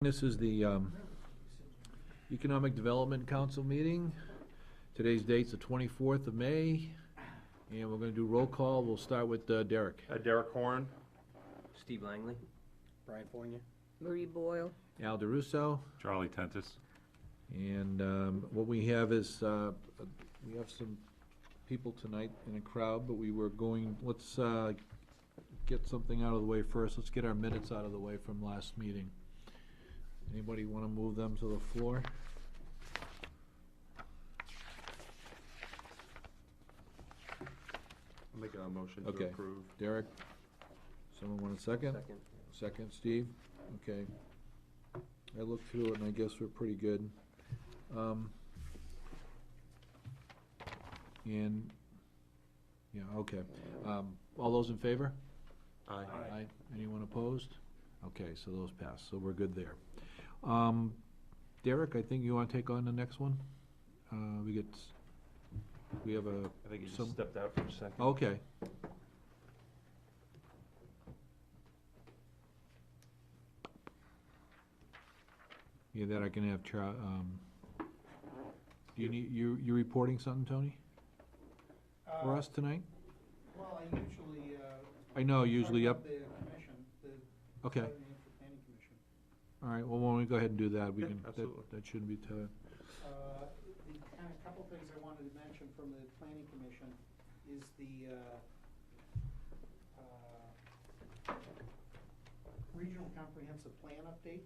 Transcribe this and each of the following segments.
This is the Economic Development Council meeting. Today's date's the 24th of May, and we're going to do roll call. We'll start with Derek. Derek Horn. Steve Langley. Brian Fournier. Marie Boyle. Al DeRusso. Charlie Tentis. And what we have is, we have some people tonight in a crowd, but let's get something out of the way first. Let's get our minutes out of the way from last meeting. Anybody want to move them to the floor? I'll make a motion to Okay. approve. Derek? Someone want a second? Second. Second, Steve? Okay. I looked through it and I guess we're pretty good. And, yeah, okay. All those in favor? Aye. Aye. Anyone opposed? Okay, so those pass, so we're good there. Derek, I think you want to take on the next one? We have a, I think he just Some- stepped out for a second. okay. Yeah, that I can have do you need, you reporting something, Tony, for us tonight? Well, I usually, I know, usually talk up, about the commission, the okay. Southern New Hampshire Planning Commission. All right, well, why don't we go ahead and do that? We Yeah, can, absolutely. that shouldn't be The kind of couple things I wanted to mention from the planning commission is the, regional comprehensive plan update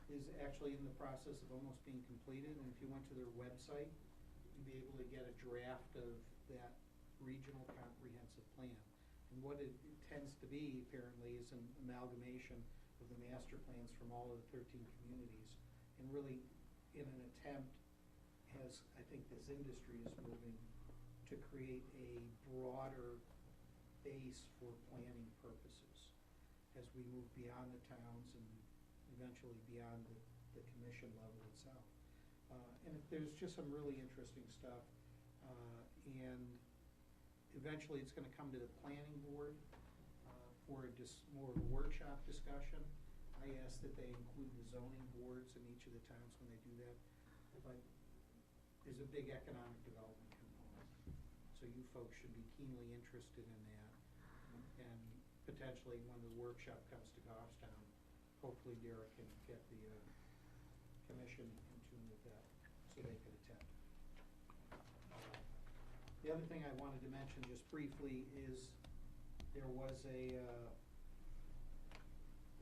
is actually in the process of almost being completed, and if you went to their website, you'd be able to get a draft of that regional comprehensive plan. And what it tends to be, apparently, is an amalgamation of the master plans from all of the 13 communities, and really in an attempt, as I think this industry is moving, to create a broader base for planning purposes as we move beyond the towns and eventually beyond the commission level itself. And there's just some really interesting stuff. And eventually it's gonna come to the planning board for more of a workshop discussion. I asked that they include the zoning boards in each of the towns when they do that. But there's a big economic development component. So you folks should be keenly interested in that. And potentially when the workshop comes to Goffstown, hopefully Derek can get the commission in tune with that so they can attend. The other thing I wanted to mention just briefly is there was the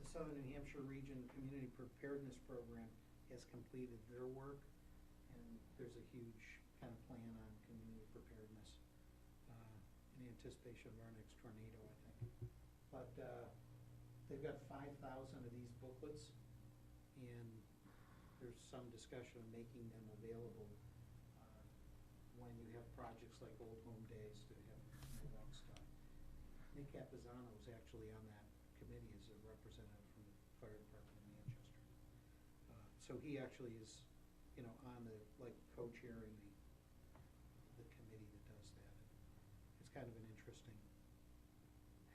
Southern New Hampshire Region Community Preparedness Program has completed their work, and there's a huge kind of plan on community preparedness in anticipation of our next tornado, I think. But they've got 5,000 of these booklets, and there's some discussion of making them available when you have projects like Old Home Days to have that stuff. Nick Capizano was actually on that committee as a representative from the fire department in Manchester. So he actually is, on co-chairing the committee that does that. It's kind of an interesting,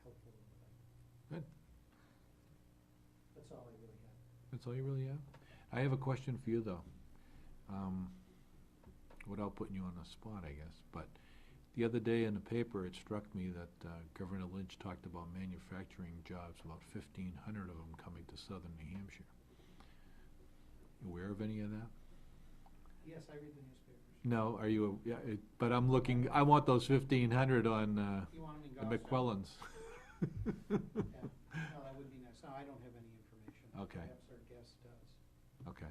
helpful thing. Good. That's all I really have. That's all you really have? I have a question for you, though. Without putting you on the spot, I guess, but the other day in the paper, it struck me that Governor Lynch talked about manufacturing jobs, about 1,500 of them coming to southern New Hampshire. You aware of any of that? Yes, I read the newspapers. No, are you, but I'm looking, I want those 1,500 on You want them in the Goffstown? McQuellans. Yeah. No, that would be nice. No, I don't have any information. Okay. Perhaps our guest does. Okay.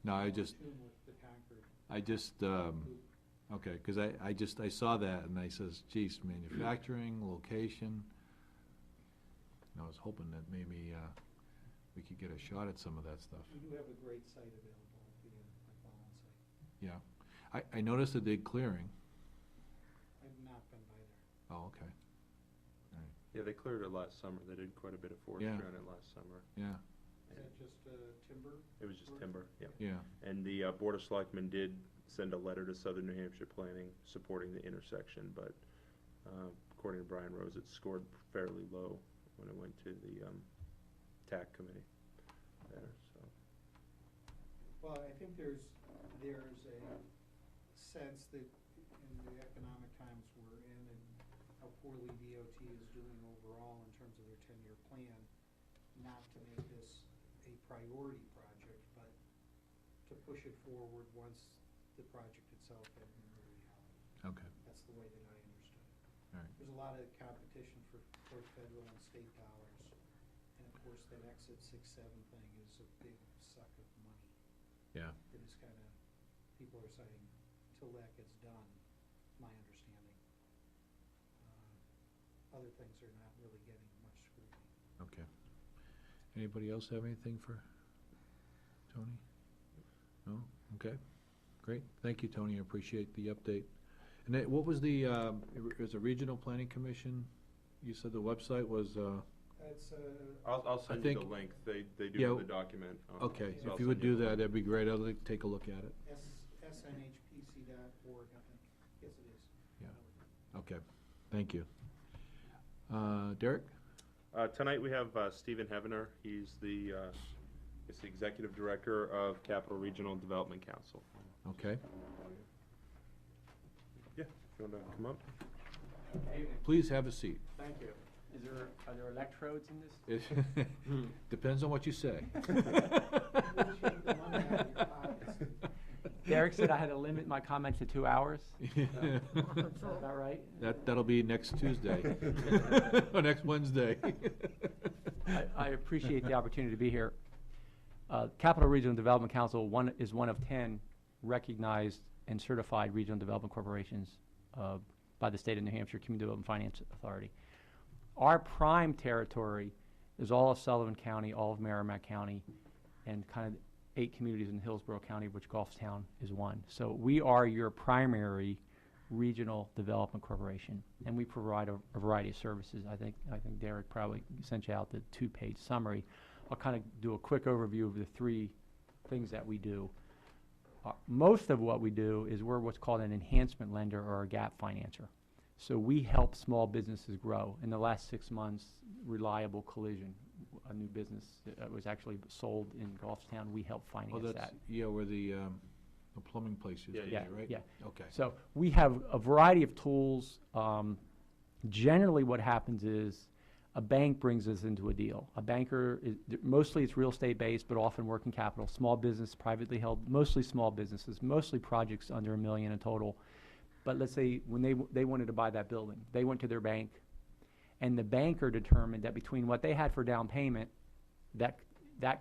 No, I just, In tune with the Concord. okay, because I saw that and I says, geez, manufacturing, location. And I was hoping that maybe we could get a shot at some of that stuff. We do have a great site available, the McClellan site. Yeah. I noticed a big clearing. I've not been by there. Oh, okay. All right. Yeah, they cleared it last summer. They did quite a bit of forestry Yeah. on it last summer. Yeah, Is that just timber? It was just timber, yeah. yeah. And the Board of Selectmen did send a letter to Southern New Hampshire Planning supporting the intersection, but according to Brian Rose, it scored fairly low when it went to the TAC committee there, so. Well, I think there's a sense that in the economic times we're in and how poorly DOT is doing overall in terms of their 10-year plan, not to make this a priority project, but to push it forward once the project itself had been a reality. Okay, That's the way that I understood it. all right. There's a lot of competition for both federal and state dollars. And of course, that exit 6-7 thing is a big suck of money. Yeah, It is kind of, people are saying, till that gets done, my understanding. Other things are not really getting much scrutiny. okay. Anybody else have anything for Tony? No? Okay, great. Thank you, Tony. I appreciate the update. And then, what was the, is a regional planning commission? You said the website was, It's, I'll send you the think- link. They do Yeah, have the document. okay, so I'll if you would send do the that, link. that'd be great. I'd like to take a look at it. snhpc.org, I think. Yes, it is. Yeah. Okay, thank you. Derek? Tonight we have Stephen Hevener. He's the executive director of Capital Regional Development Council. Okay. Yeah, if you want to come up. Please have a seat. Thank you. Are there electrodes in this? It depends on what you say. We'll shake the money out of your pockets. Derek said I had to limit my comments to 2 hours. Is that right? That'll be next Tuesday, or next Wednesday. I appreciate the opportunity to be here. Capital Regional Development Council is one of 10 recognized and certified regional development corporations by the state of New Hampshire Community Development Finance Authority. Our prime territory is all of Sullivan County, all of Merrimack County, and kind of 8 communities in Hillsborough County, of which Goffstown is one. So we are your primary regional development corporation, and we provide a variety of services. I think Derek probably sent you out the 2-page summary. I'll kind of do a quick overview of the 3 things that we do. Most of what we do is we're what's called an enhancement lender or a gap financer. So we help small businesses grow. In the last 6 months, Reliable Collision, a new business that was actually sold in Goffstown, we help Oh, finance that's, that. yeah, where the plumbing place used to be, Yeah, right? yeah. Okay. So we have a variety of tools. Generally what happens is a bank brings us into a deal. A banker, mostly it's real estate based, but often working capital, small business, privately held, mostly small businesses, mostly projects under $1 million in total. But let's say when they wanted to buy that building, they went to their bank, and the banker determined that between what they had for down payment, that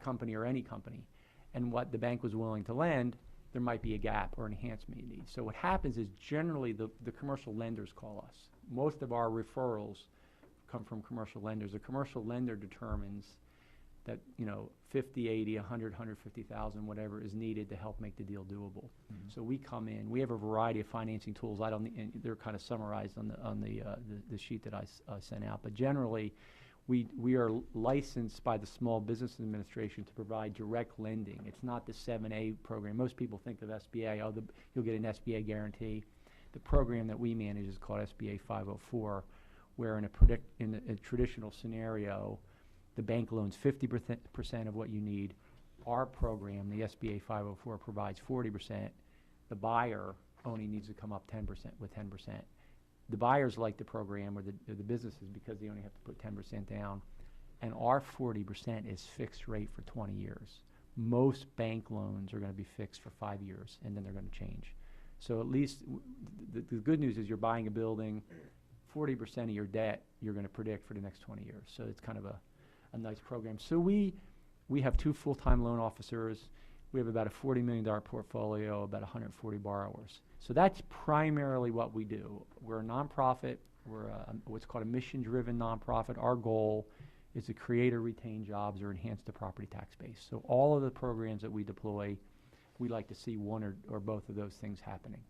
company or any company, and what the bank was willing to lend, there might be a gap or enhancement you need. So what happens is generally the commercial lenders call us. Most of our referrals come from commercial lenders. A commercial lender determines that, 50, 80, 100, 150,000, whatever is needed to help make the deal doable. So we come in. We have a variety of financing tools. And they're kind of summarized on the sheet that I sent out. But generally, we are licensed by the Small Business Administration to provide direct lending. It's not the 7A program. Most people think of SBA. You'll get an SBA guarantee. The program that we manage is called SBA 504, where in a traditional scenario, the bank loans 50% of what you need. Our program, the SBA 504, provides 40%. The buyer only needs to come up 10% with 10%. The buyers like the program, or the businesses, because they only have to put 10% down. And our 40% is fixed rate for 20 years. Most bank loans are going to be fixed for 5 years, and then they're going to change. So at least the good news is you're buying a building, 40% of your debt you're going to predict for the next 20 years. So it's kind of a nice program. So we have 2 full-time loan officers. We have about a $40 million portfolio, about 140 borrowers. So that's primarily what we do. We're a nonprofit. We're what's called a mission-driven nonprofit. Our goal is to create or retain jobs or enhance the property tax base. So all of the programs that we deploy, we like to see one or both of those things happening.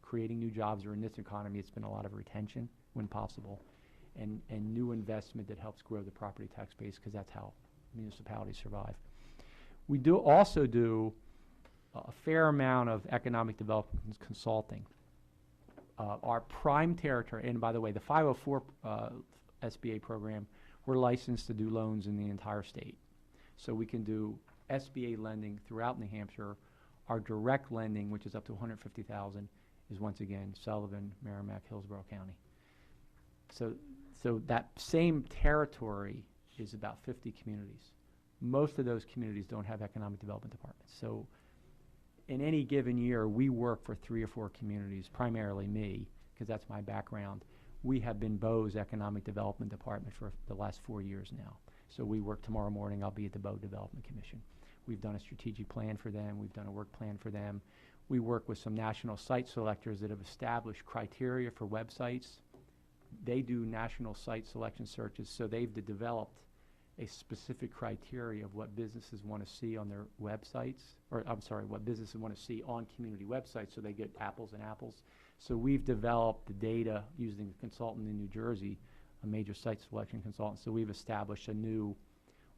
Creating new jobs, or in this economy, it's been a lot of retention when possible, and new investment that helps grow the property tax base, because that's how municipalities survive. We also do a fair amount of economic development consulting. Our prime territory, and by the way, the 504 SBA program, we're licensed to do loans in the entire state. So we can do SBA lending throughout New Hampshire. Our direct lending, which is up to 150,000, is once again Sullivan, Merrimack, Hillsborough County. So that same territory is about 50 communities. Most of those communities don't have economic development departments. So in any given year, we work for 3 or 4 communities, primarily me, because that's my background. We have been Bo's Economic Development Department for the last 4 years now. So we work tomorrow morning, I'll be at the Bo Development Commission. We've done a strategic plan for them, we've done a work plan for them. We work with some national site selectors that have established criteria for websites. They do national site selection searches, so they've developed a specific criteria of what businesses want to see on their websites, or I'm sorry, what businesses want to see on community websites, so they get apples and apples. So we've developed the data using a consultant in New Jersey, a major site selection consultant. So we've established a new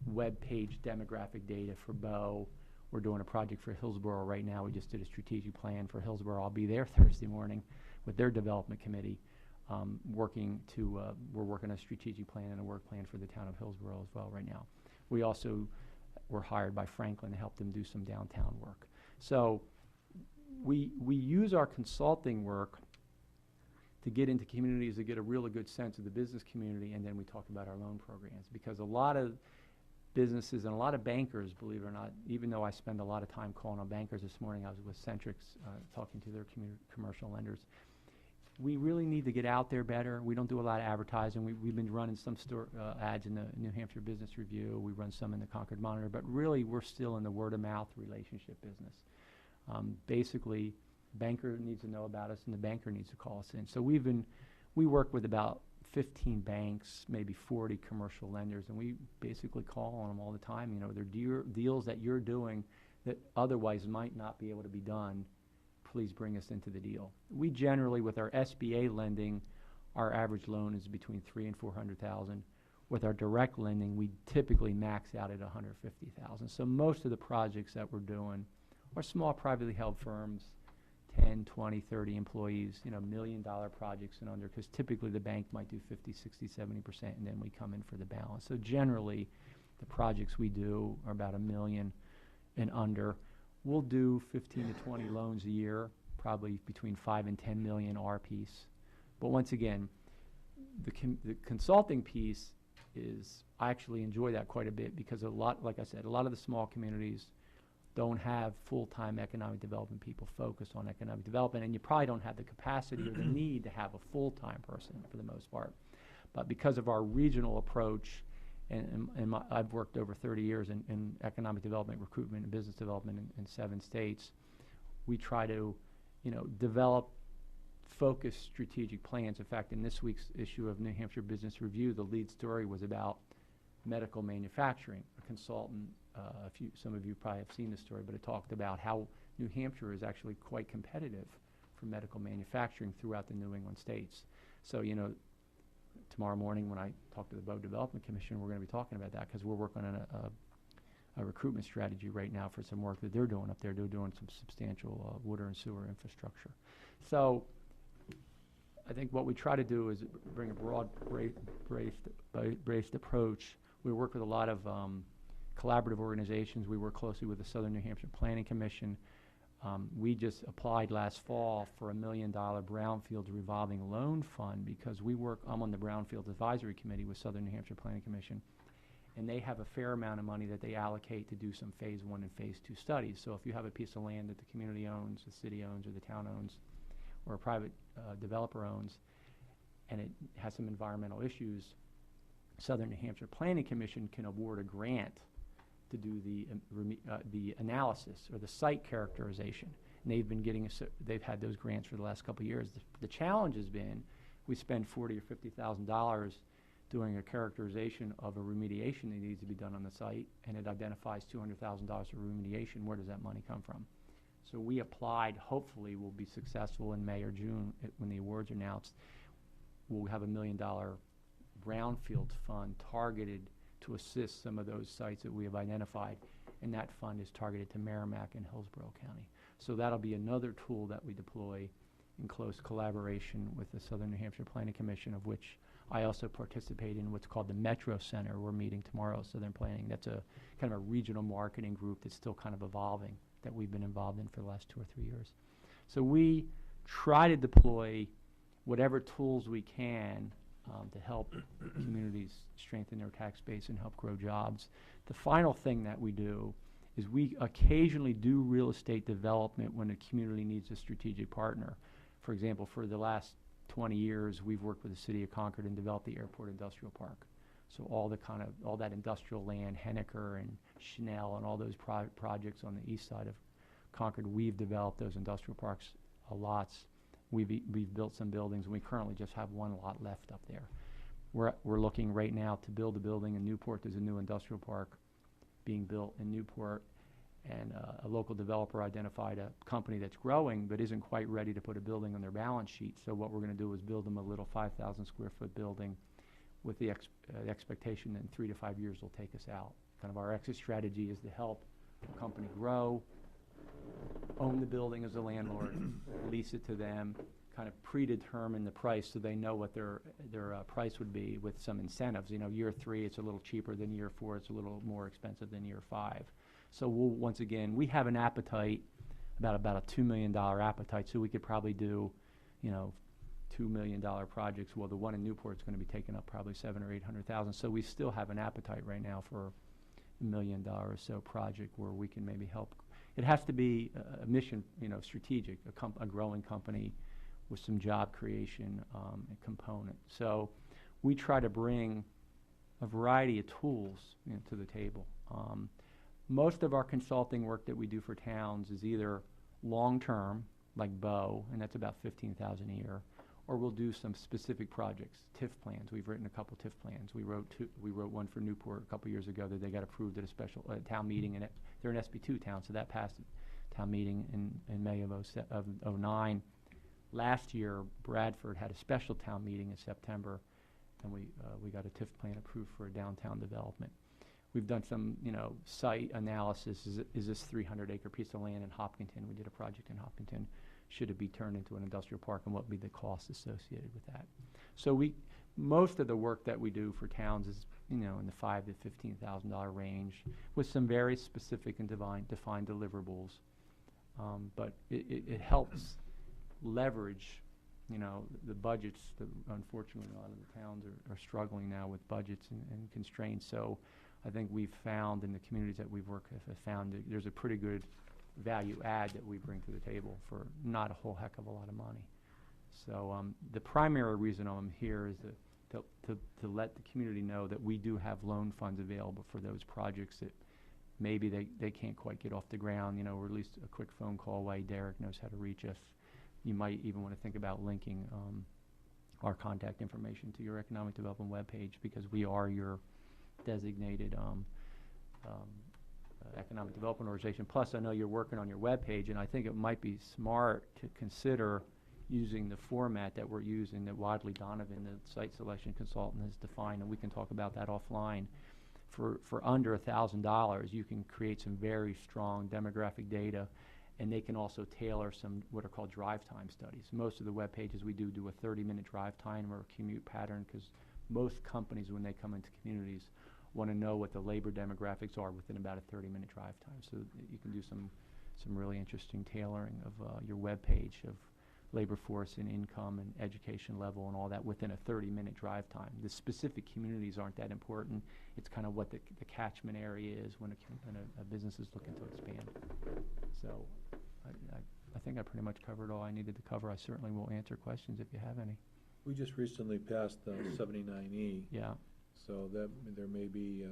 web page demographic data for Bo. We're doing a project for Hillsborough right now. We just did a strategic plan for Hillsborough. I'll be there Thursday morning with their development committee, we're working on a strategic plan and a work plan for the town of Hillsborough as well right now. We also were hired by Franklin to help them do some downtown work. So we use our consulting work to get into communities to get a really good sense of the business community, and then we talk about our loan programs, because a lot of businesses and a lot of bankers, believe it or not, even though I spend a lot of time calling on bankers this morning, I was with Centrix talking to their commercial lenders. We really need to get out there better. We don't do a lot of advertising. We've been running some ads in the New Hampshire Business Review. We run some in the Concord Monitor, but really we're still in the word-of-mouth relationship business. Basically, banker needs to know about us and the banker needs to call us in. So we work with about 15 banks, maybe 40 commercial lenders, and we basically call on them all the time. You know, they're deals that you're doing that otherwise might not be able to be done. Please bring us into the deal. We generally, with our SBA lending, our average loan is between $300,000 and $400,000. With our direct lending, we typically max out at $150,000. So most of the projects that we're doing are small privately held firms, 10, 20, 30 employees, you know, $1 million projects and under, because typically the bank might do 50, 60, 70%, and then we come in for the balance. So generally, the projects we do are about $1 million and under. We'll do 15 to 20 loans a year, probably between 5 and 10 million our piece. But once again, the consulting piece is, I actually enjoy that quite a bit, because a lot, like I said, a lot of the small communities don't have full-time economic development people focused on economic development, and you probably don't have the capacity or the need to have a full-time person for the most part. But because of our regional approach, and I've worked over 30 years in economic development, recruitment, and business development in 7 states. We try to, you know, develop focused strategic plans. In fact, in this week's issue of New Hampshire Business Review, the lead story was about medical manufacturing. A consultant, some of you probably have seen the story, but it talked about how New Hampshire is actually quite competitive for medical manufacturing throughout the New England states. So, you know, tomorrow morning when I talk to the Bo Development Commission, we're going to be talking about that, because we're working on a recruitment strategy right now for some work that they're doing up there. They're doing some substantial water and sewer infrastructure. So I think what we try to do is bring a broad based approach. We work with a lot of collaborative organizations. We work closely with the Southern New Hampshire Planning Commission. We just applied last fall for $1 million Brownfields revolving loan fund, because I'm on the Brownfields Advisory Committee with Southern New Hampshire Planning Commission, and they have a fair amount of money that they allocate to do some phase 1 and phase 2 studies. So if you have a piece of land that the community owns, the city owns, or the town owns, or a private developer owns, and it has some environmental issues, Southern New Hampshire Planning Commission can award a grant to do the analysis or the site characterization. And they've had those grants for the last couple of years. The challenge has been, we spend $40,000 or $50,000 doing a characterization of a remediation that needs to be done on the site, and it identifies $200,000 for remediation. Where does that money come from? So we applied. Hopefully we'll be successful in May or June when the awards are announced. We'll have $1 million brownfield fund targeted to assist some of those sites that we have identified, and that fund is targeted to Merrimack and Hillsborough County. So that'll be another tool that we deploy in close collaboration with the Southern New Hampshire Planning Commission, of which I also participate in what's called the Metro Center. We're meeting tomorrow, Southern Planning. That's a kind of a regional marketing group that's still kind of evolving, that we've been involved in for the last 2 or 3 years. So we try to deploy whatever tools we can to help communities strengthen their tax base and help grow jobs. The final thing that we do is we occasionally do real estate development when a community needs a strategic partner. For example, for the last 20 years, we've worked with the city of Concord and developed the Airport Industrial Park. So all that industrial land, Henniker and Chanel and all those projects on the east side of Concord, we've developed those industrial parks, lots. We've built some buildings, and we currently just have one lot left up there. We're looking right now to build a building in Newport. There's a new industrial park being built in Newport, and a local developer identified a company that's growing but isn't quite ready to put a building on their balance sheet. So what we're going to do is build them a little 5,000 square foot building with the expectation that in 3 to 5 years will take us out. Kind of our exit strategy is to help a company grow, own the building as a landlord, lease it to them, kind of predetermine the price so they know what their price would be with some incentives. You know, year 3 it's a little cheaper than year 4, it's a little more expensive than year 5. So once again, we have an appetite, about a $2 million appetite, so we could probably do, you know, $2 million projects. Well, the one in Newport is going to be taking up probably $700,000 or $800,000. So we still have an appetite right now for $1 million or so project where we can maybe help. It has to be a mission, you know, strategic, a growing company with some job creation component. So we try to bring a variety of tools, you know, to the table. Most of our consulting work that we do for towns is either long-term, like Bow, and that's about $15,000 a year, or we'll do some specific projects, TIF plans. We've written a couple TIF plans. We wrote one for Newport a couple years ago that they got approved at a special town meeting, and they're an SB2 town, so that passed town meeting in May of '09. Last year, Bradford had a special town meeting in September, and we got a TIF plan approved for a downtown development. We've done some, you know, site analysis. Is this 300-acre piece of land in Hopkinton? We did a project in Hopkinton. Should it be turned into an industrial park, and what would be the cost associated with that? So most of the work that we do for towns is, you know, in the $5,000 to $15,000 range, with some very specific and defined deliverables. But it helps leverage, you know, the budgets that unfortunately a lot of the towns are struggling now with budgets and constraints. So I think we've found in the communities that we've worked with, have found that there's a pretty good value add that we bring to the table for not a whole heck of a lot of money. So the primary reason I'm here is to let the community know that we do have loan funds available for those projects that maybe they can't quite get off the ground, you know, or at least a quick phone call away. Derek knows how to reach us. You might even want to think about linking our contact information to your economic development webpage, because we are your designated economic development organization. Plus, I know you're working on your webpage, and I think it might be smart to consider using the format that we're using that Wadley Donovan, the site selection consultant, has defined, and we can talk about that offline. For under $1,000, you can create some very strong demographic data, and they can also tailor some what are called drive time studies. Most of the web pages we do a 30-minute drive time or a commute pattern, because most companies, when they come into communities, want to know what the labor demographics are within about a 30-minute drive time. So you can do some really interesting tailoring of your web page of labor force and income and education level and all that within a 30-minute drive time. The specific communities aren't that important. It's kind of what the catchment area is when a business is looking to expand. So I think I pretty much covered all I needed to cover. I certainly will answer questions if you have any. We just recently passed 79E. Yeah. So that there may be,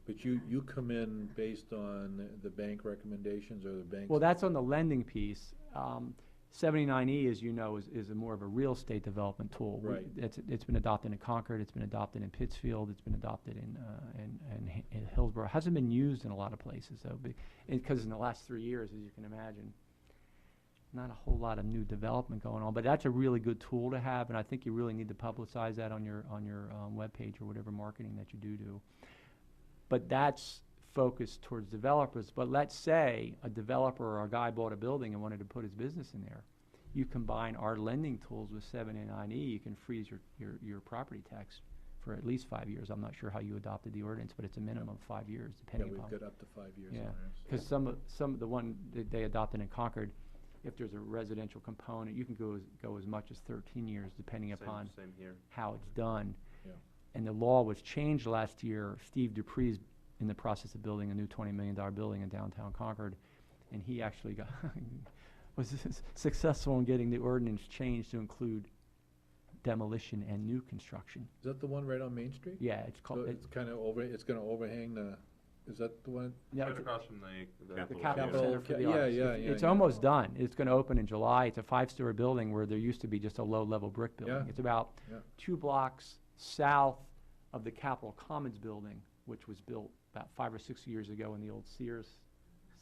but you come in based on the bank recommendations or the bank. Well, that's on the lending piece. 79E, as you know, is a more of a real estate development tool. Right. It's been adopted in Concord. It's been adopted in Pittsfield. It's been adopted in Hillsborough. It hasn't been used in a lot of places, though, because in the last 3 years, as you can imagine, not a whole lot of new development going on. But that's a really good tool to have, and I think you really need to publicize that on your webpage or whatever marketing that you do. But that's focused towards developers. But let's say a developer or a guy bought a building and wanted to put his business in there. you combine our lending tools with 79E, you can freeze your property tax for at least 5 years. I'm not sure how you adopted the ordinance, but it's a minimum of 5 years, Yeah, depending we've upon. got up to 5 years on Yeah, ours. because some of the one that they adopted in Concord, if there's a residential component, you can go as much as 13 years, depending upon Same here. how it's done. Yeah. And the law was changed last year. Steve Dupree's in the process of building a new $20 million building in downtown Concord, and he actually was successful in getting the ordinance changed to include demolition and new construction. Is that the one right on Main Street? Yeah, it's So called, it's kind of it's gonna overhang the, is that the one? yeah, Right across from the the Capital Capital, Center for the yeah, Arts. yeah, It's- yeah, It's yeah. almost done. It's gonna open in July. It's a 5-story building where there used to be just a low-level brick building. Yeah. It's about Yeah. 2 blocks south of the Capitol Commons building, which was built about 5 or 6 years ago in the old Sears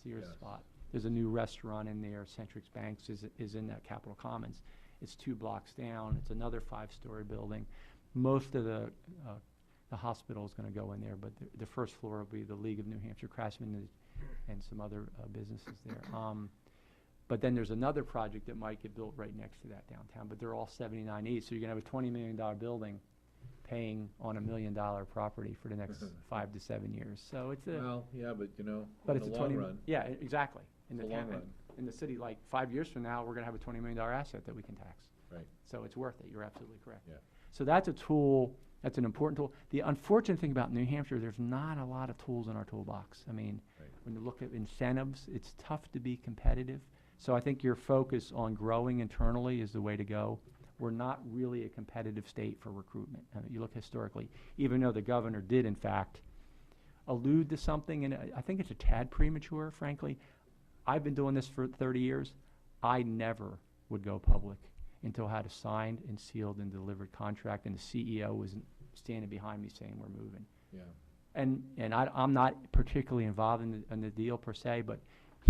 Yes. spot. There's a new restaurant in there. Centrix Banks is in that Capitol Commons. It's 2 blocks down. It's another 5-story building. Most of the hospital is gonna go in there, but the first floor will be the League of New Hampshire Craftsmen and some other businesses there. But then there's another project that might get built right next to that downtown, but they're all 79E, so you're gonna have a $20 million building paying on a $1 million property for the next 5 to 7 years. So it's a, Well, yeah, but you know, but in it's the a long 20, run, yeah, exactly. In the the long town, run. in the city, like 5 years from now, we're gonna have a $20 million asset that we can tax. Right. So it's worth it. You're absolutely correct. Yeah. So that's a tool, that's an important tool. The unfortunate thing about New Hampshire, there's not a lot of tools in our toolbox. I mean, Right. when you look at incentives, it's tough to be competitive. So I think your focus on growing internally is the way to go. We're not really a competitive state for recruitment. I mean, you look historically, even though the governor did in fact allude to something, and I think it's a tad premature, frankly. I've been doing this for 30 years. I never would go public until I had a signed and sealed and delivered contract, and the CEO was standing behind me saying, we're moving. Yeah. And I'm not particularly involved in the deal per se, but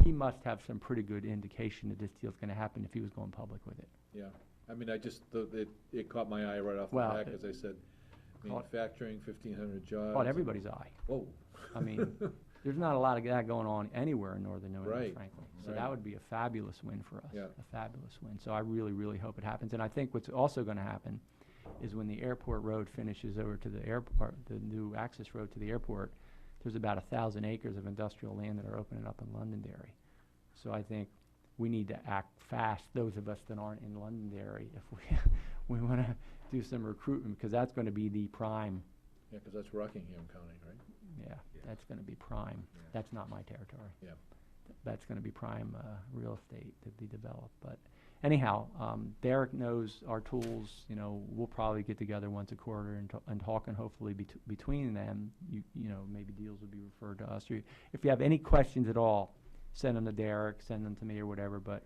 he must have some pretty good indication that this deal's gonna happen if he was going public with it. Yeah, I mean, it caught my eye right off the Well, bat, as I said, Caught- manufacturing, 1,500 jobs. Caught everybody's eye. Whoa. I mean, there's not a lot of that going on anywhere in northern New England, Right, frankly. So right. that would be a fabulous win for us. Yeah. A fabulous win. So I really, really hope it happens. And I think what's also gonna happen is when the airport road finishes over to the airport, the new access road to the airport, there's about 1,000 acres of industrial land that are opening up in Londonderry. So I think we need to act fast, those of us that aren't in Londonderry, if we wanna do some recruitment, because that's gonna be the prime. Yeah, because that's Rockingham County, right? Yeah, that's gonna be prime. Yeah. That's not my territory. Yeah. That's gonna be prime, real estate to be developed, but anyhow, Derek knows our tools, you know, we'll probably get together once a quarter and talk, and hopefully between them, you know, maybe deals will be referred to us. Or if you have any questions at all, send them to Derek, send them to me or whatever, but,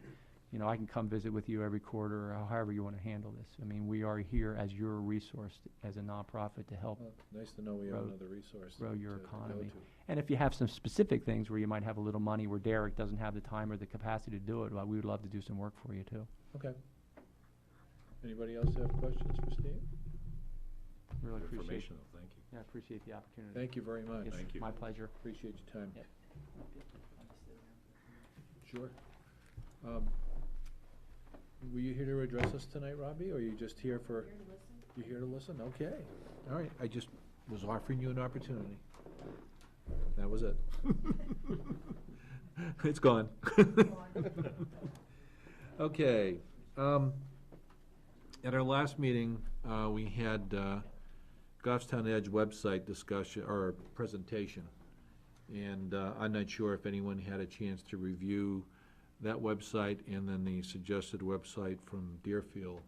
you know, I can come visit with you every quarter, or however you wanna handle this. I mean, we are here as your resource, as a nonprofit to help. Well, nice to know we have Grow- another resource. grow your to go economy. to. And if you have some specific things where you might have a little money where Derek doesn't have the time or the capacity to do it, well, we would love to do some work for you too. Okay. Anybody else have questions for Steve? Really appreciate, Information, though, thank you. yeah, appreciate the opportunity. Thank you very much. It's Thank you. my pleasure. Appreciate your time. Yeah. Sure. Were you here to address us tonight, Robbie, or are you just here for? You're here to listen? Okay. All right, I just was offering you an opportunity. That was it. It's gone. Okay, at our last meeting, we had, Goffstown Edge website discussion, or presentation. And, I'm not sure if anyone had a chance to review that website and then the suggested website from Deerfield,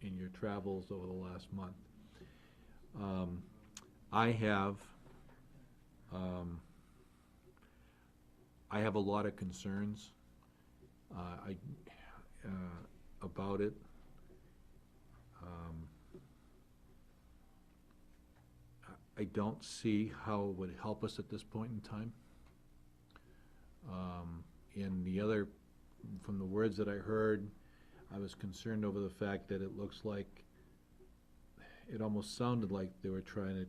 in your travels over the last month. I have a lot of concerns, about it. I don't see how it would help us at this point in time. And the other, from the words that I heard, I was concerned over the fact that it looks like, it almost sounded like they were trying to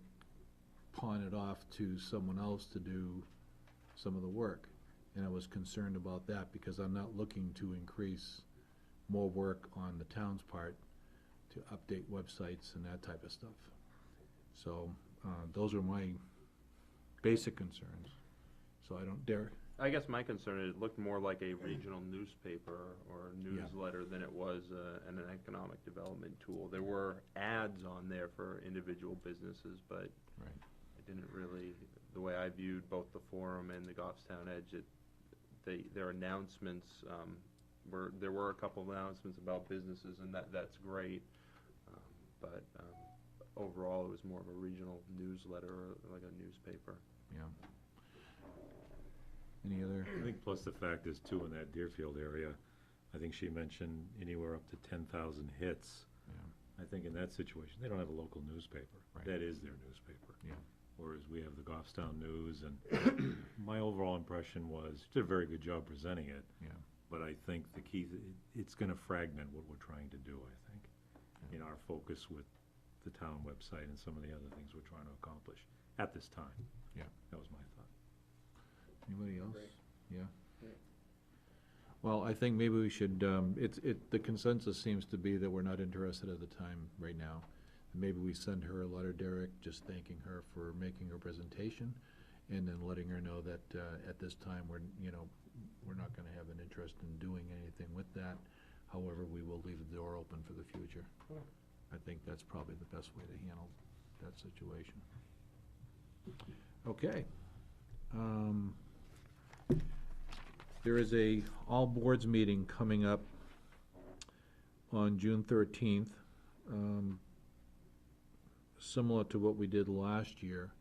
pawn it off to someone else to do some of the work. And I was concerned about that because I'm not looking to increase more work on the town's part to update websites and that type of stuff. So, those are my basic concerns. So I don't dare, I guess my concern is it looked more like a regional newspaper or newsletter than it was an economic development tool. There were ads on there for individual businesses, but right, it didn't really, the way I viewed both the Forum and the Goffstown Edge, their announcements, there were a couple of announcements about businesses, and that's great. But overall, it was more of a regional newsletter, or like a newspaper. yeah. Any other, I think plus the fact is too, in that Deerfield area, I think she mentioned anywhere up to 10,000 hits. yeah, I think in that situation, they don't have a local newspaper. Right. That is their newspaper. yeah, Whereas we have the Goffstown News, and my overall impression was, she did a very good job presenting it, yeah, but I think the key, it's gonna fragment what we're trying to do, I think, in our focus with the town website and some of the other things we're trying to accomplish at this time. Yeah. That was my thought. anybody else? Great. Yeah. Yeah. Well, I think maybe we should, the consensus seems to be that we're not interested at the time right now. Maybe we send her a letter, Derek, just thanking her for making her presentation, and then letting her know that, at this time, we're not gonna have an interest in doing anything with that. However, we will leave the door open for the future. I think that's probably the best way to handle that situation. Okay. There is a all boards meeting coming up on June 13th, similar to what we did last year.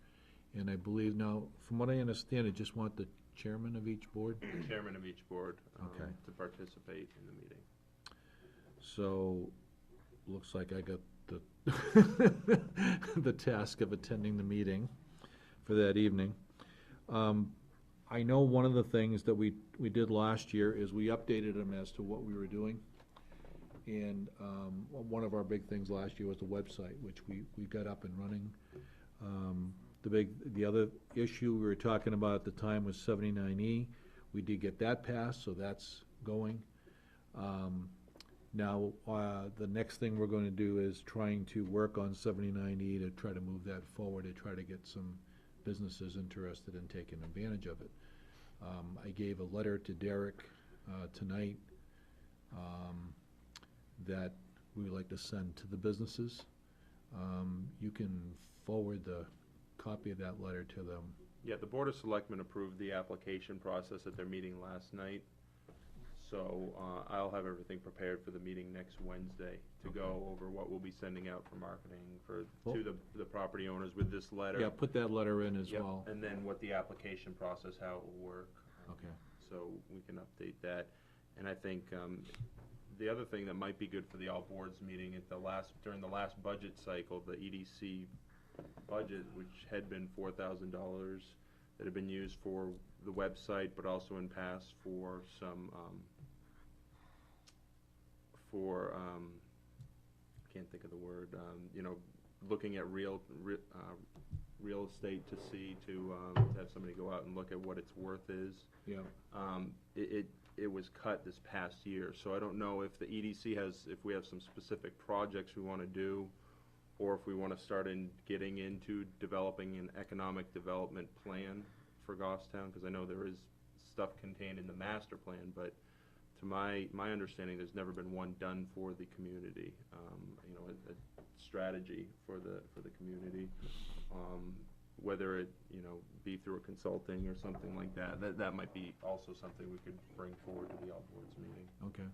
And I believe now, from what I understand, I just want the chairman of each board. The chairman of each board Okay. to participate in the meeting. So, looks like I got the, the task of attending the meeting for that evening. I know one of the things that we did last year is we updated them as to what we were doing. And, one of our big things last year was the website, which we got up and running. The other issue we were talking about at the time was 79E. We did get that passed, so that's going. Now, the next thing we're going to do is trying to work on 79E to try to move that forward, to try to get some businesses interested in taking advantage of it. I gave a letter to Derek tonight that we would like to send to the businesses. You can forward the copy of that letter to them. Yeah, the Board of Selectmen approved the application process at their meeting last night. So I'll have everything prepared for the meeting next Wednesday to go over what we'll be sending out for marketing to the property owners with this letter. Yeah, put that letter in as Yep, well. and then what the application process, how it will work. Okay. So we can update that. And I think the other thing that might be good for the all boards meeting during the last budget cycle, the EDC budget, which had been $4,000 that had been used for the website, but also in past for some I can't think of the word, looking at real estate to have somebody go out and look at what its worth is. Yeah. It was cut this past year, so I don't know if the EDC if we have some specific projects we want to do, or if we want to start getting into developing an economic development plan for Goffstown, because I know there is stuff contained in the master plan, but to my understanding, there's never been one done for the community, a strategy for the community, whether it, be through a consulting or something like that. That might be also something we could bring forward to the all boards meeting. Okay,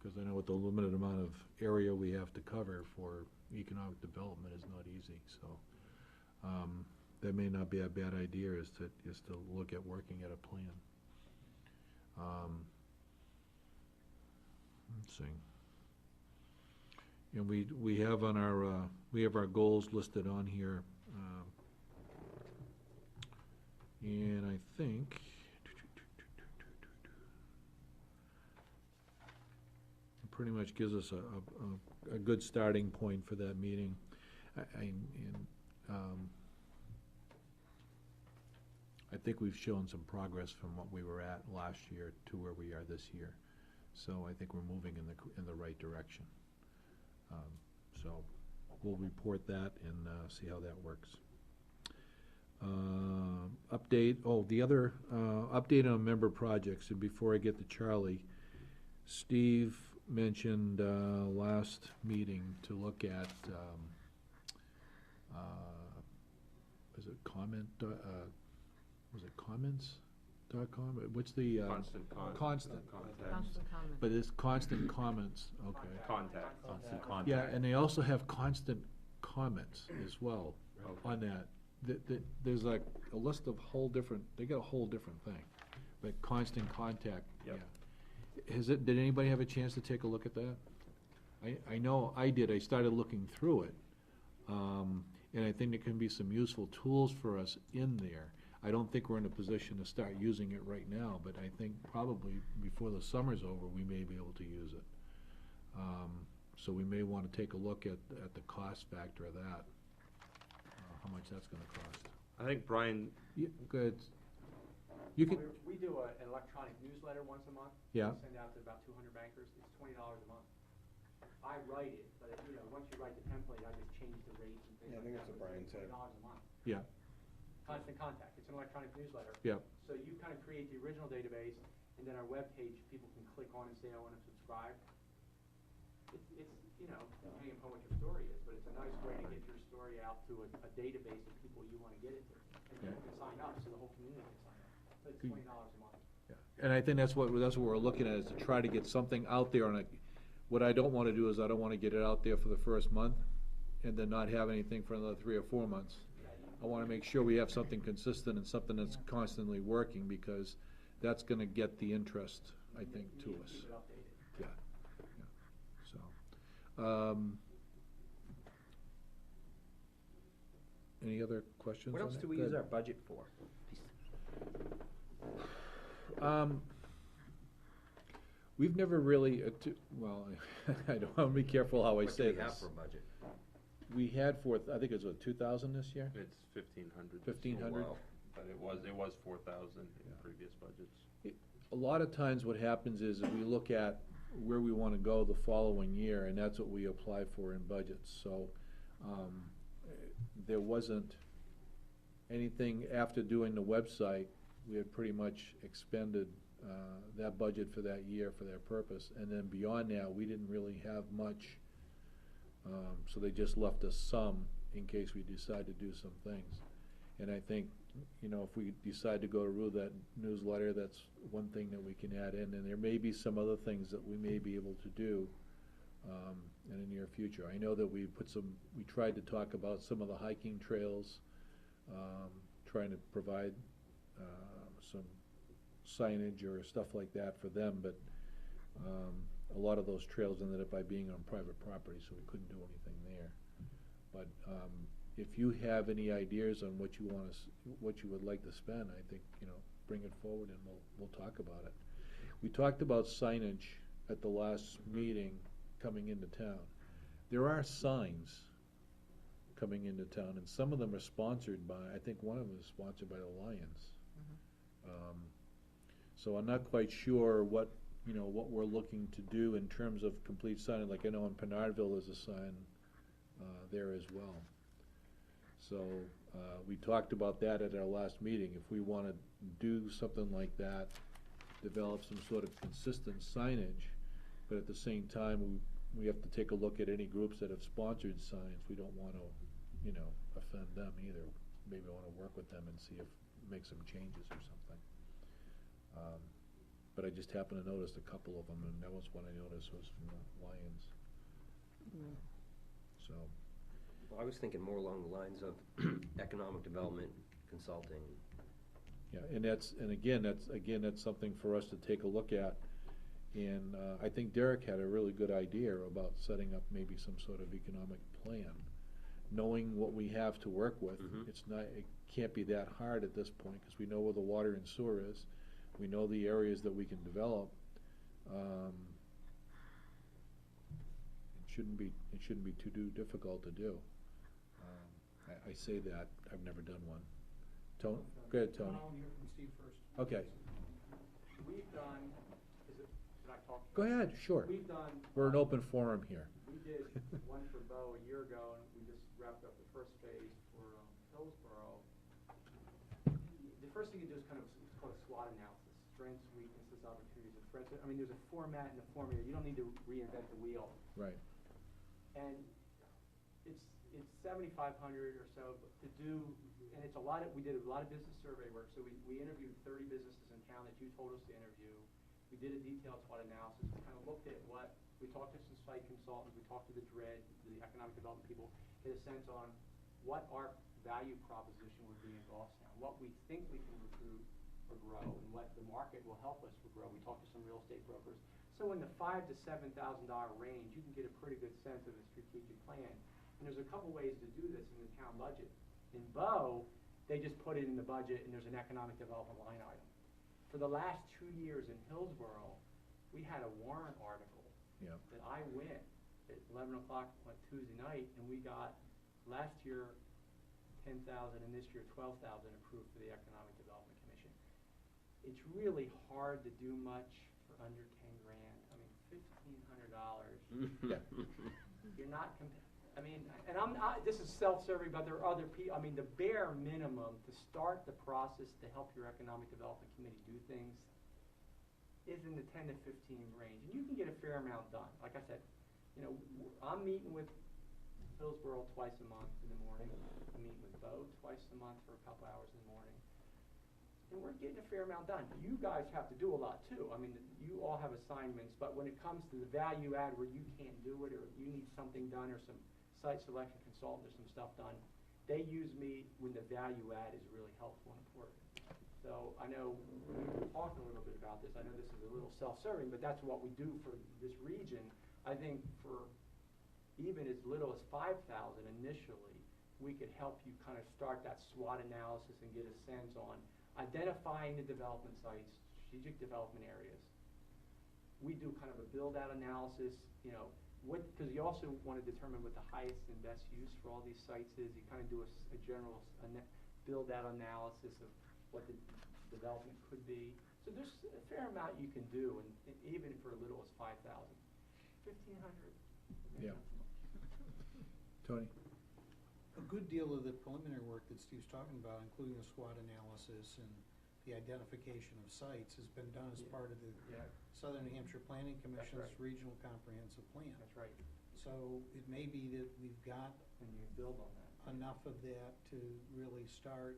because I know with the limited amount of area we have to cover for economic development is not easy, so, that may not be a bad idea, is to look at working at a plan. Let's see. And we have on our, we have our goals listed on here, and I think it pretty much gives us a good starting point for that meeting. I think we've shown some progress from what we were at last year to where we are this year. So I think we're moving in the right direction. So we'll report that and see how that works. The other update on member projects, and before I get to Charlie, Steve mentioned last meeting to look at, is it comments.com? What's the? Constant Constant. contact. Constant comment. But it's constant comments, okay. Contact. Constant contact. Yeah, and they also have constant comments as well on that. There's like a list of they got a whole different thing, but constant contact, yeah. Yep. Did anybody have a chance to take a look at that? I know I did, I started looking through it, and I think there can be some useful tools for us in there. I don't think we're in a position to start using it right now, but I think probably before the summer's over, we may be able to use it. So we may wanna take a look at the cost factor of that, how much that's gonna cost. I think Brian, Yeah, good. You can, We do an electronic newsletter once a month. Yeah. We send out to about 200 bankers. It's $20 a month. I write it, but once you write the template, I just change the rates and things Yeah, I like think that. that's what Brian said. $20 a month. yeah, Constant contact. It's an electronic newsletter. yeah, So you kind of create the original database, and then our webpage, people can click on and say, I want to subscribe. It's depending upon what your story is, but it's a nice way to get your story out to a database of people you want to get it to. And you can sign up, so the whole community can sign up. But it's $20 a month. yeah. And I think that's what we're looking at, is to try to get something out there on what I don't wanna do is I don't wanna get it out there for the first month and then not have anything for another 3 or 4 months. I wanna make sure we have something consistent and something that's constantly working, because that's gonna get the interest, I think, to You need us. Keep it updated. Yeah, so. Any other questions What on else that? do we Go use ahead. our budget for? We've never really, I don't wanna be careful how I What do say we have this. for a budget? We had I think it was 2,000 this year? it's 1,500. 1,500? Wow. But it was 4,000 in previous budgets. A lot of times what happens is we look at where we wanna go the following year, and that's what we apply for in budgets, so, there wasn't anything after doing the website. We had pretty much expended, that budget for that year for that purpose, and then beyond that, we didn't really have much. So they just left us some in case we decide to do some things. And I think, if we decide to go to that newsletter, that's one thing that we can add in, and there may be some other things that we may be able to do in the near future. I know that we tried to talk about some of the hiking trails, trying to provide some signage or stuff like that for them, but a lot of those trails ended up by being on private property, so we couldn't do anything there. But if you have any ideas on what you would like to spend, I think, bring it forward and we'll talk about it. We talked about signage at the last meeting coming into town. There are signs coming into town, and some of them are sponsored by, I think one of them is sponsored by the Lions. So I'm not quite sure what we're looking to do in terms of complete signage. Like I know in Pinardville there's a sign there as well. So we talked about that at our last meeting. If we want to do something like that, develop some sort of consistent signage, but at the same time, we have to take a look at any groups that have sponsored signs. We don't want to, offend them either. Maybe want to work with them and see if, make some changes or something. But I just happened to notice a couple of them, and that was one I noticed was from the Lions. So, Well, I was thinking more along the lines of economic development, consulting. yeah, and that's something for us to take a look at. And I think Derek had a really good idea about setting up maybe some sort of economic plan, knowing what we have to work with. Mhm. It can't be that hard at this point, because we know where the water and sewer is. We know the areas that we can develop. It shouldn't be too difficult to do. I say that, I've never done one, Tony, go ahead, Tony. I want to hear from Steve first. Okay, We've done, should I talk? go ahead, sure. We've done. We're an open forum here. We did one for Bo a year ago, and we just wrapped up the first phase for Hillsborough. The first thing you do is kind of, it's called a SWOT analysis, strengths, weaknesses, opportunities, and threats. I mean, there's a format and a formula. You don't need to reinvent the wheel. Right. And it's 7,500 or so to do, and it's a lot of, we did a lot of business survey work. So we interviewed 30 businesses in town that you told us to interview. We did a detailed SWOT analysis. We kind of looked at what, we talked to some site consultants, we talked to the DRED, the economic development people, get a sense on what our value proposition would be in Goffstown, what we think we can recruit or grow, and what the market will help us to grow. We talked to some real estate brokers. So in the $5,000 to $7,000 range, you can get a pretty good sense of a strategic plan. And there's a couple ways to do this in the town budget. In Bow, they just put it in the budget, and there's an economic development line item. For the last 2 years in Hillsborough, we had a warrant article Yeah. that I went at 11 o'clock on Tuesday night, and we got last year 10,000 and this year 12,000 approved for the Economic Development Commission. It's really hard to do much for under 10 grand. I mean, $1,500. Yeah. You're not, I mean, and this is self-serving, but there are other people. I mean, the bare minimum to start the process to help your Economic Development Committee do things is in the 10 to 15 range. And you can get a fair amount done. Like I said, you know, I'm meeting with Hillsborough twice a month in the morning. I'm meeting with Bo twice a month for a couple hours in the morning. And we're getting a fair amount done. You guys have to do a lot too. I mean, you all have assignments, but when it comes to the value add where you can't do it, or you need something done, or some site selection consultant or some stuff done, they use me when the value add is really helpful and important. So I know we were talking a little bit about this. I know this is a little self-serving, but that's what we do for this region. I think for even as little as 5,000 initially, we could help you kind of start that SWOT analysis and get a sense on identifying the development sites, strategic development areas. We do kind of a build-out analysis, you know, because you also want to determine what the highest and best use for all these sites is. You kind of do a general build-out analysis of what the development could be. So there's a fair amount you can do, and even for as little as 5,000. 1,500. Yeah. Tony? A good deal of the preliminary work that Steve's talking about, including the SWOT analysis and the identification of sites, has been done as Yeah. part of the Yeah, Southern New Hampshire Planning Commission's right. Regional Comprehensive Plan. that's right. So it may be that we've got And you build on that. enough of that to really start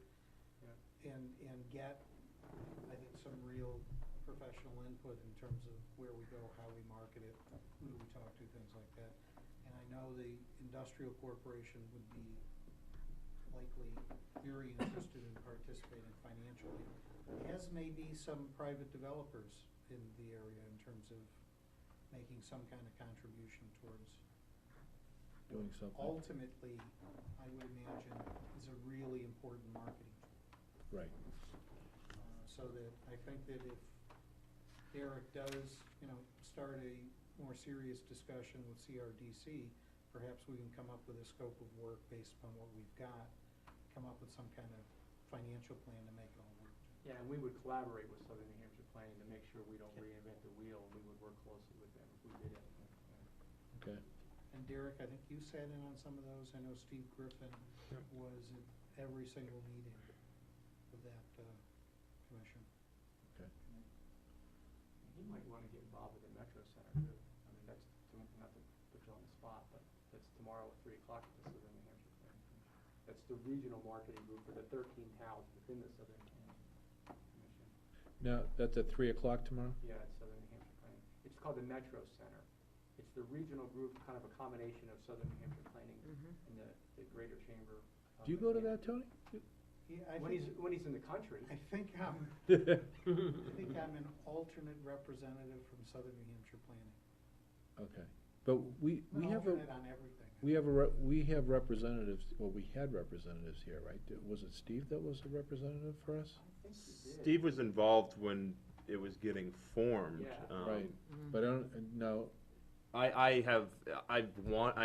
and get, I think, some real professional input in terms of where we go, how we market it, who do we talk to, things like that. And I know the industrial corporation would be likely very interested in participating financially, as may be some private developers in the area in terms of making some kind of contribution towards. Doing something. Ultimately, I would imagine, is a really important marketing tool. Right. So that I think that if Derek does, you know, start a more serious discussion with CRDC, perhaps we can come up with a scope of work based upon what we've got, come up with some kind of financial plan to make it all work. Yeah, and we would collaborate with Southern New Hampshire Planning to make sure we don't reinvent the wheel. We would work closely with them if we did it. Okay. And Derek, I think you sat in on some of those. I know Steve Griffin was at every single meeting of that commission. Okay. You might want to get involved with the Metro Center too. I mean, that's, not to put you on the spot, but that's tomorrow at 3 o'clock at the Southern New Hampshire Planning Commission. That's the regional marketing group for the 13 towns within the Southern New Hampshire Commission. Now, that's at 3 o'clock tomorrow? Yeah, it's Southern New Hampshire Planning. It's called the Metro Center. It's the regional group, kind of a combination of Southern New Hampshire Planning and the Greater Chamber. Do you go to that, Tony? Yeah, When he's in the country. I think I'm an alternate representative from Southern New Hampshire Planning. Okay. But we An have a, alternate on everything. we have representatives, well, we had representatives here, right? Was it Steve that was a representative for us? I think he did. Steve was involved when it was getting formed. Yeah. Right. But I don't, no, I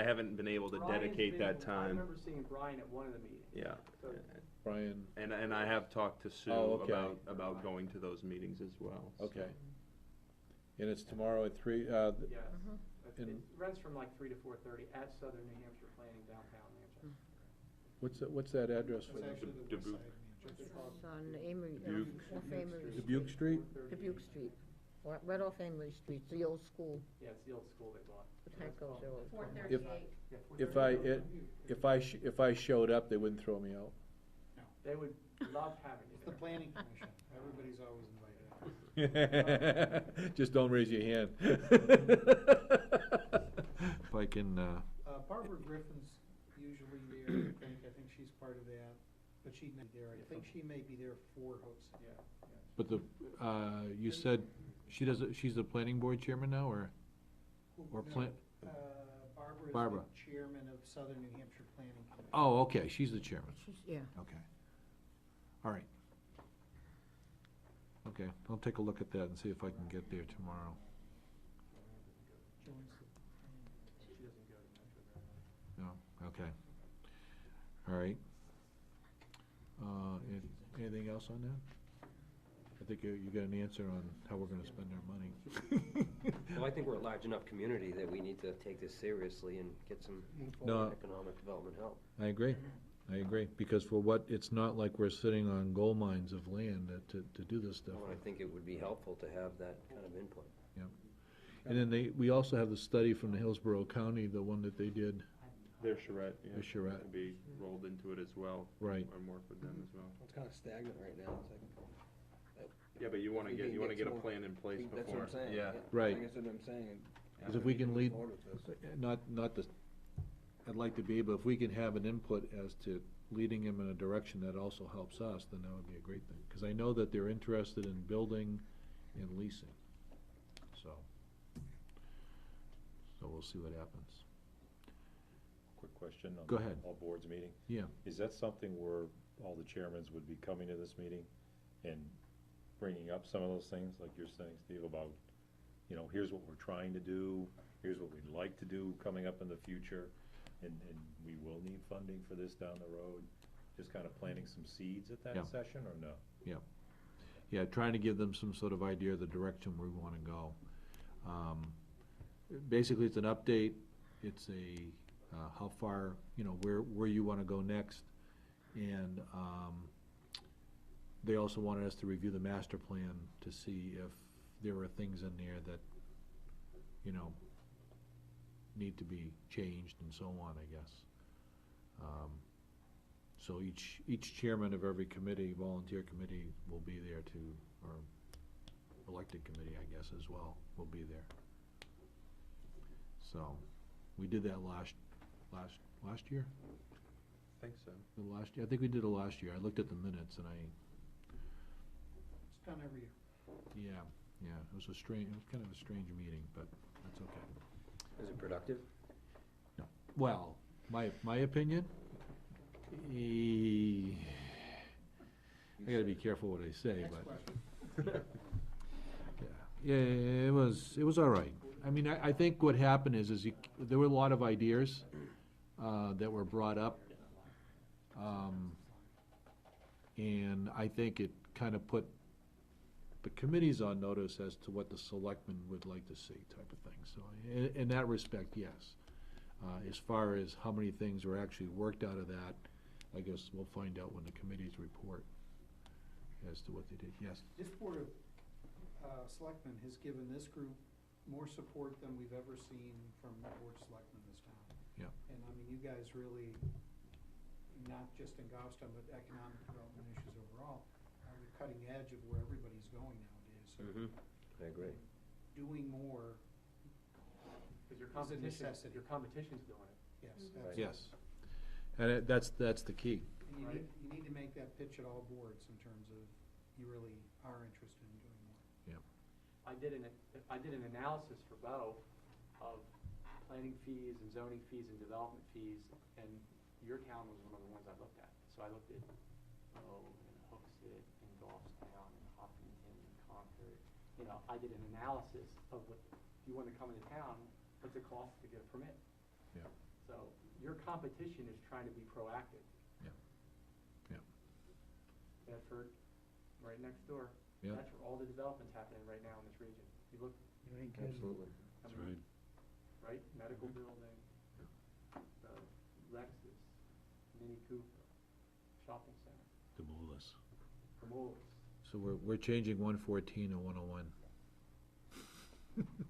haven't been able to Brian's dedicate been- that I time. remember seeing Brian at one of the meetings. Yeah. So try and, And I have talked to Sue Oh, okay. about going to those meetings as well. so. okay. And it's tomorrow at 3, Yes. And- It runs from like 3 to 4:30 at Southern New Hampshire Planning downtown Manchester. what's that address for That's that? actually the west Dubuque. side of Manchester. It's on Amory, Dubuque. off Amory, Dubuque Street? Dubuque Street, right off Amory Street, it's the old school, Yeah, it's the old school they bought. the tank goes there all the time. If, Yeah, if 438. if I showed up, they wouldn't throw me out? They would love having you It's the there. planning commission, everybody's always invited. Just don't raise your hand. If I can, Barbara Griffin's usually there, I think she's part of that, but she may be there, I think she may be there for hooks. Yeah, but you said she's the planning board chairman now, or No, plan? Barbara Barbara. is the chairman of Southern New Hampshire Planning Commission. Oh, okay, she's the chairman, Yeah, okay. All right. Okay, I'll take a look at that and see if I can get there tomorrow. Joins the- She doesn't go to Metro very much. No, okay. All right. Anything else on that? I think you got an answer on how we're gonna spend our money. Well, I think we're a large enough community that we need to take this seriously and get some No. economic development help. I agree, because for what, it's not like we're sitting on gold mines of land to do this stuff. Well, I think it would be helpful to have that kind of input. And then we also have the study from the Hillsborough County, the one that they did, Their charrette, yeah. The charrette. Could be rolled into it as well. Right. And work with them as well. It's kind of stagnant right now, it's like. Yeah, but you wanna We get, can you wanna get get a some plan in place before. That's what I'm saying. Yeah. Right. I guess that's what I'm saying. because if we can lead, Forward with this. not the, I'd like to be able, if we can have an input as to leading them in a direction that also helps us, then that would be a great thing. Because I know that they're interested in building and leasing, so we'll see what happens. Quick question on Go the ahead. all boards meeting. Yeah, Is that something where all the chairmans would be coming to this meeting and bringing up some of those things, like you're saying, Steve, about, here's what we're trying to do, here's what we'd like to do coming up in the future, and we will need funding for this down the road? Just kind of planting some seeds at Yeah. that session, or no? yeah, trying to give them some sort of idea of the direction we wanna go. Basically, it's an update, it's how far, where you wanna go next, and, they also wanted us to review the master plan to see if there were things in there that, need to be changed and so on, I guess. So each chairman of every committee, volunteer committee, will be there or elected committee, I guess, as well, will be there. So, we did that last year? Think so. The last year, I think we did it last year. I looked at the minutes and It's done every year. yeah, it was kind of a strange meeting, but that's okay. Is it productive? Well, my opinion, I gotta be careful what I say, Next but, question. yeah, it was all right. I mean, I think what happened is there were a lot of ideas, that were brought up. And I think it kind of put the committees on notice as to what the selectmen would like to see, type of thing. So, in that respect, yes. As far as how many things were actually worked out of that, I guess we'll find out when the committees report as to what they did, yes. This board of selectmen has given this group more support than we've ever seen from the board of selectmen in this town. Yeah. And I mean, you guys really, not just in Goffstown, but economic development issues overall, are the cutting edge of where everybody's going nowadays. So Mm-hmm. I agree. doing more, Because your It's a necessity. competition's doing it. yes, Right. absolutely. Yes. And that's the key. And Right. you need to make that pitch at all boards in terms of you really are interested in doing more. I did an analysis for Bo of planning fees and zoning fees and development fees, and your town was one of the ones I looked at. So I looked at Bo and Hooksett and Goffstown and Hopkinton and Concord. I did an analysis of what, if you want to come into town, what's it cost to get a permit? Yeah. So your competition is trying to be proactive. Bedford, right next door. Yeah. That's where all the development's happening right now in this region. You look, You ain't kidding. Absolutely. I That's mean, right. right, medical building, Lexus, Mini Cooper, shopping center, Demoulas. Promolus. So we're changing 114 to 101.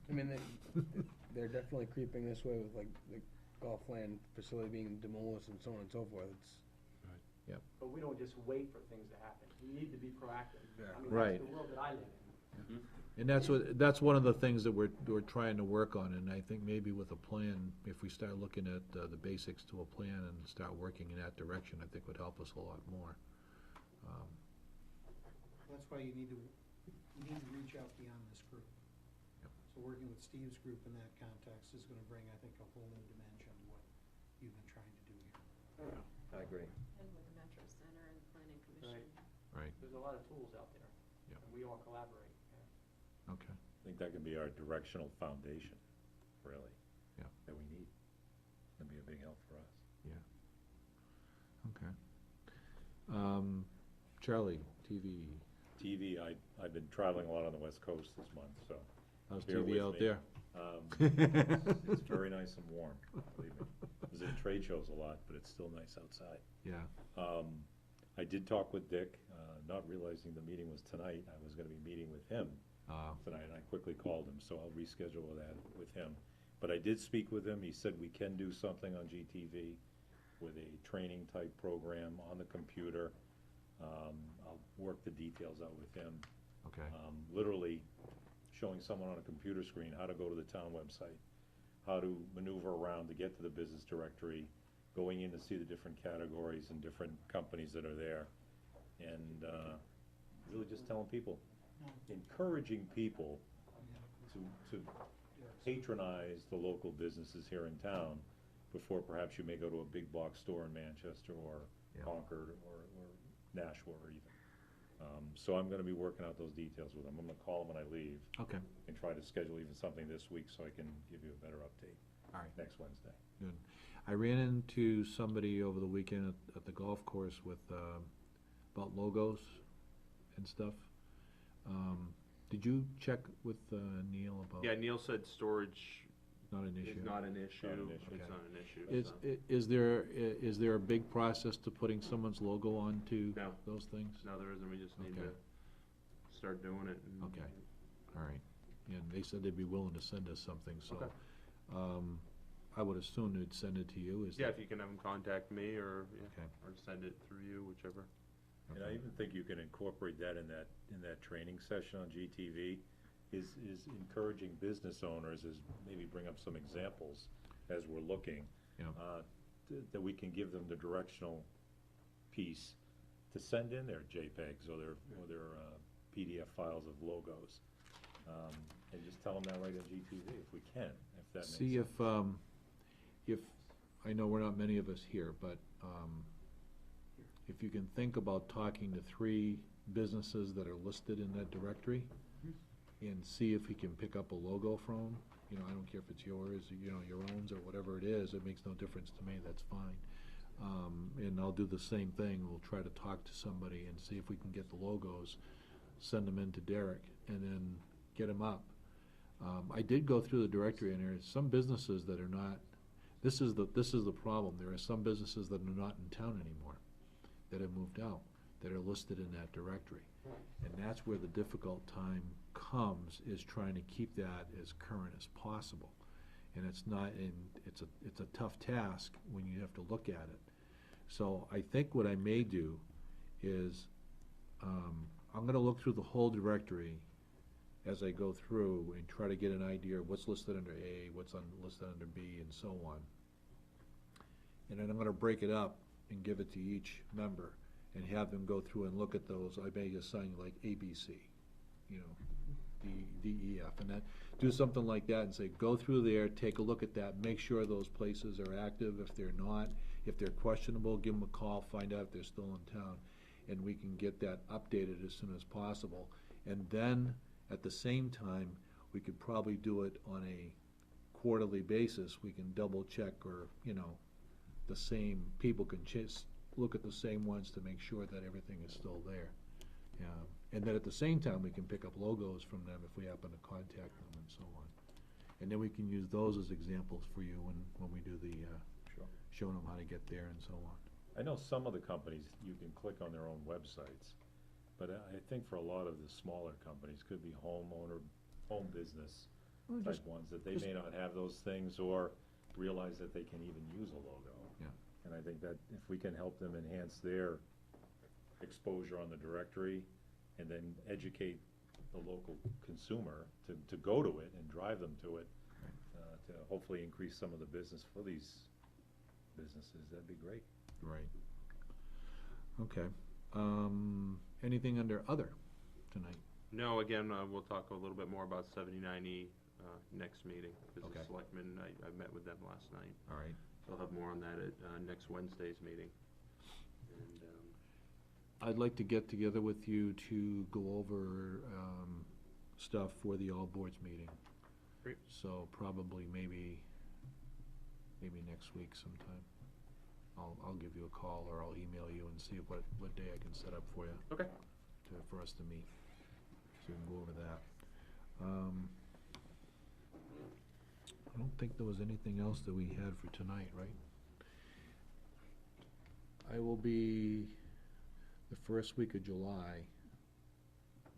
I mean, they're definitely creeping this way with like the golf land facility being demolished and so on and so forth. It's, But we don't just wait for things to happen. We need to be proactive. I mean, Right. that's the world that I live in. And that's one of the things that we're trying to work on, and I think maybe with a plan, if we start looking at the basics to a plan and start working in that direction, I think would help us a lot more. That's why you need to reach out beyond this group. Yep. So working with Steve's group in that context is gonna bring, I think, a whole new dimension to what you've been trying to do here. I agree. And with the Metro Center and Planning Commission. Right, There's a lot of tools out there. Yep. And we all collaborate. Yeah. okay. I think that can be our directional foundation, really. Yeah. That we need. That'd be a big help for us. Okay. Charlie, TV. TV, I've been traveling a lot on the West Coast this month, so. How's Bear TV with out me. there? It's very nice and warm, believe me. I was at trade shows a lot, but it's still nice outside. Yeah, I did talk with Dick, not realizing the meeting was tonight. I was gonna be meeting with him tonight, and I quickly called him, so I'll reschedule that with him. But I did speak with him. He said we can do something on GTV with a training type program on the computer. I'll work the details out with him. okay, Literally showing someone on a computer screen how to go to the town website, how to maneuver around to get to the business directory, going in to see the different categories and different companies that are there, and really just telling people, encouraging people to patronize the local businesses here in town before perhaps you may go to a big box store in Manchester or Yeah. Concord or Nashua or even. So I'm gonna be working out those details with him. I'm gonna call him when I leave okay, and try to schedule even something this week so I can give you a better update all right, next Wednesday. good. I ran into somebody over the weekend at the golf course with, about logos and stuff. Did you check with Neil about? Yeah, Neil said storage Not an issue? is not an issue. Not an issue. It's Okay. not an issue. Is, so. is there a big process to putting someone's logo onto No. those things? No, there isn't. We just need Okay. to start doing it. and- Okay. All right, and they said they'd be willing to send us something, so, Okay. I would assume they'd send it to you, is Yeah, that? if you can have them contact me or, Okay. or send it through you, whichever. And I Okay. even think you can incorporate that in that training session on GTV, is encouraging business owners, is maybe bring up some examples as we're looking. Yeah. That we can give them the directional piece to send in their JPEGs or their PDF files of logos. And just tell them that right at GTV if we can, if that makes sense. See if, I know we're not many of us here, but, if you can think about talking to 3 businesses that are listed in that directory, and see if he can pick up a logo from them. You know, I don't care if it's yours, or, you know, your own, or whatever it is, it makes no difference to me, that's fine. And I'll do the same thing, we'll try to talk to somebody and see if we can get the logos, send them in to Derek, and then get them up. I did go through the directory, and there's some businesses that are not, this is the problem, there are some businesses that are not in town anymore, that have moved out, that are listed in that directory. And that's where the difficult time comes, is trying to keep that as current as possible. And it's not, and it's a tough task when you have to look at it. So I think what I may do is, I'm gonna look through the whole directory as I go through and try to get an idea of what's listed under A, what's listed under B, and so on. And then I'm gonna break it up and give it to each member and have them go through and look at those. I may assign like A, B, C, you know, D, E, F, and that, do something like that and say, go through there, take a look at that, make sure those places are active. If they're not, if they're questionable, give them a call, find out if they're still in town. And we can get that updated as soon as possible. And then, at the same time, we could probably do it on a quarterly basis. We can double check, or, you know, the same people can look at the same ones to make sure that everything is still there. And then at the same time, we can pick up logos from them if we happen to contact them and so on. And then we can use those as examples for you when we do the, Sure. showing them how to get there and so on. I know some of the companies, you can click on their own websites, but I think for a lot of the smaller companies, could be home business Well, type just- ones, that they just- may not have those things or realize that they can even use a logo. Yeah. And I think that if we can help them enhance their exposure on the directory and then educate the local consumer to go to it and drive them to it, to hopefully increase some of the business for these businesses, that'd be great. Right. Okay. Anything under other tonight? No, again, we'll talk a little bit more about 79E next meeting. As Okay. a selectman, I met with them last night. All right. So I'll have more on that at next Wednesday's meeting. And, I'd like to get together with you to go over stuff for the all boards meeting. Great. So probably maybe next week sometime. I'll give you a call or I'll email you and see what day I can set up for you. Okay. For us to meet, so we can go over that. I don't think there was anything else that we had for tonight, right? I will be, the first week of July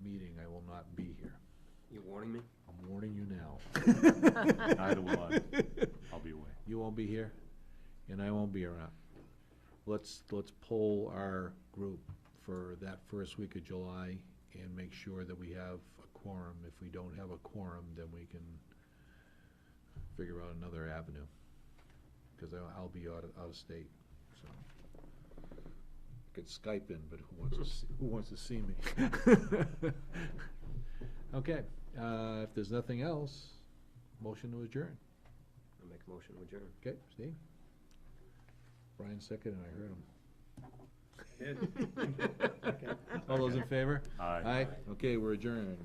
meeting, I will not be here. You warning me? I'm warning you now. Neither will I. I'll be away. You won't be here, and I won't be around. Let's poll our group for that first week of July and make sure that we have a quorum. If we don't have a quorum, then we can figure out another avenue, because I'll be out of state, so. Could Skype in, but who wants to see me? Okay, if there's nothing else, motion to adjourn. I'll make a motion to adjourn. Okay, Steve? Brian second, and I heard him. All those in favor? Aye. Aye, okay, we're adjourned.